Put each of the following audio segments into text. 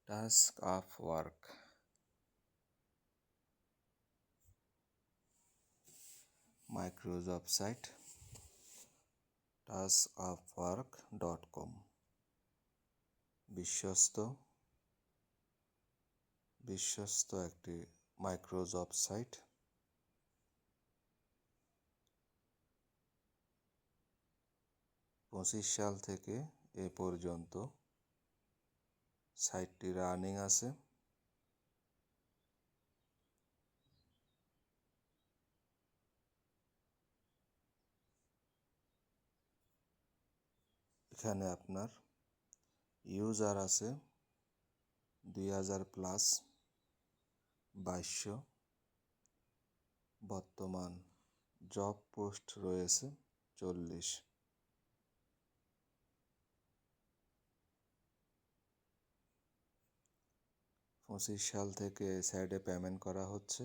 Task of work. Microsoft site taskofwork.com বিশ্বস্ত একটি Microsoft site. 25 সাল থেকে এ পর্যন্ত সাইটটি রানিং আছে। এখানে আপনার ইউজার আছে 2000 প্লাস 2200। বর্তমান জব পোস্ট রয়েছে 40। 25 সাল থেকে এই সাইটে পেমেন্ট করা হচ্ছে।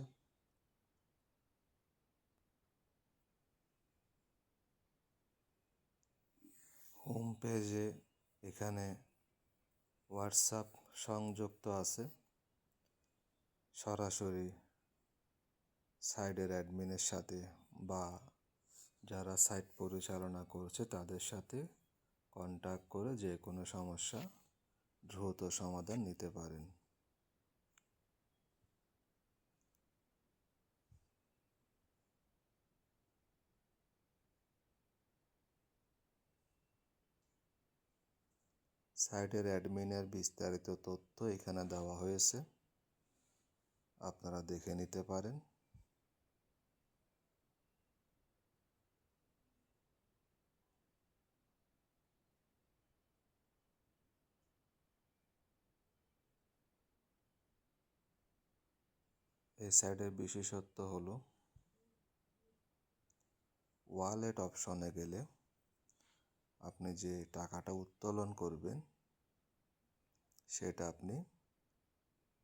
হোম পেজে এখানে হোয়াটসঅ্যাপ সংযুক্ত আছে। সরাসরি সাইটের অ্যাডমিনের সাথে বা যারা সাইট পরিচালনা করছে তাদের সাথে কন্ট্যাক্ট করে যে কোনো সমস্যা দ্রুত সমাধান নিতে পারেন। সাইটের অ্যাডমিনের বিস্তারিত তথ্য এখানে দেওয়া হয়েছে, আপনারা দেখে নিতে পারেন। এই সাইটের বিশেষত্ব হলো ওয়ালেট অপশনে গেলে আপনি যে টাকাটা উত্তোলন করবেন সেটা আপনি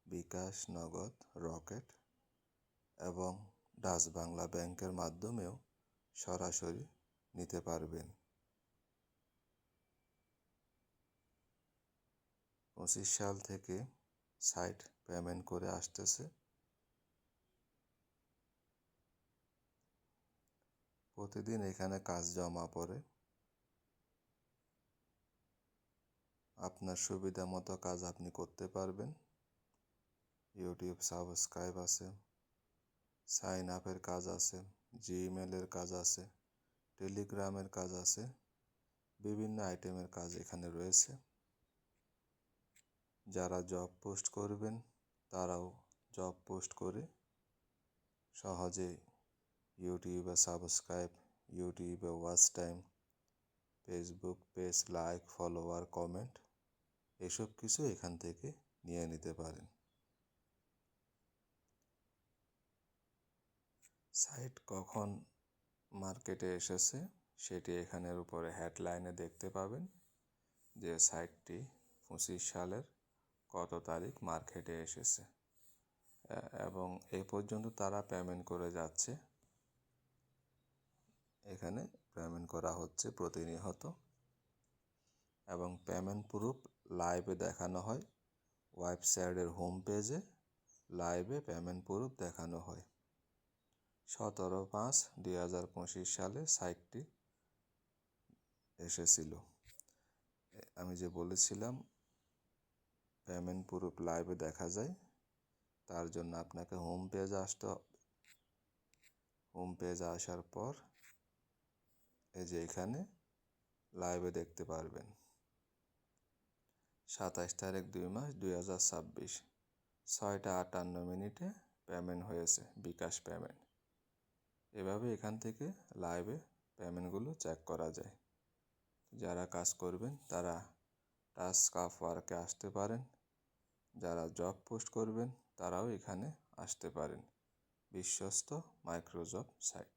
বিকাশ, নগদ, রকেট এবং ডাচ বাংলা ব্যাংকের মাধ্যমেও সরাসরি নিতে পারবেন। 25 সাল থেকে সাইট পেমেন্ট করে আসতেছে। প্রতিদিন এখানে কাজ জমা পড়ে। আপনার সুবিধা মতো কাজ আপনি করতে পারবেন। ইউটিউব সাবস্ক্রাইব আছে, সাইন আপের কাজ আছে, জিমেলের কাজ আছে, টেলিগ্রামের কাজ আছে, বিভিন্ন আইটেমের কাজ এখানে রয়েছে। যারা জব পোস্ট করবেন তারাও জব পোস্ট করে সহজেই ইউটিউবে সাবস্ক্রাইব, ইউটিউবে watch time, Facebook page like, follower, comment এসব কিছু এখান থেকে নিয়ে নিতে পারেন। সাইট কখন মার্কেটে এসেছে সেটি এখানের উপরে হেডলাইনে দেখতে পাবেন যে সাইটটি 25 সালের কত তারিখ মার্কেটে এসেছে এবং এই পর্যন্ত তারা পেমেন্ট করে যাচ্ছে। এখানে পেমেন্ট করা হচ্ছে প্রতিনিয়ত এবং পেমেন্ট প্রুফ লাইভে দেখানো হয়। ওয়েবসাইটের হোম পেজে লাইভে পেমেন্ট প্রুফ দেখানো হয়। 17/5/2025 সালে সাইটটি এসেছিল। আমি যে বলেছিলাম পেমেন্ট প্রুফ লাইভে দেখা যায়, তার জন্য আপনাকে হোম পেজে আসতে হবে। হোম পেজে আসার পর এই যে এখানে লাইভে দেখতে পারবেন 27 তারিখ 2 মাস 2026 6টা 58 পেমেন্ট হয়েছে, বিকাশ পেমেন্ট। এভাবে এখান থেকে লাইভে পেমেন্টগুলো চেক করা যায়। যারা কাজ করবেন তারা টাস্ক অফ ওয়ার্কে আসতে পারেন। যারা জব পোস্ট করবেন তারাও এখানে আসতে পারেন। বিশ্বস্ত মাইক্রোসফট সাইট।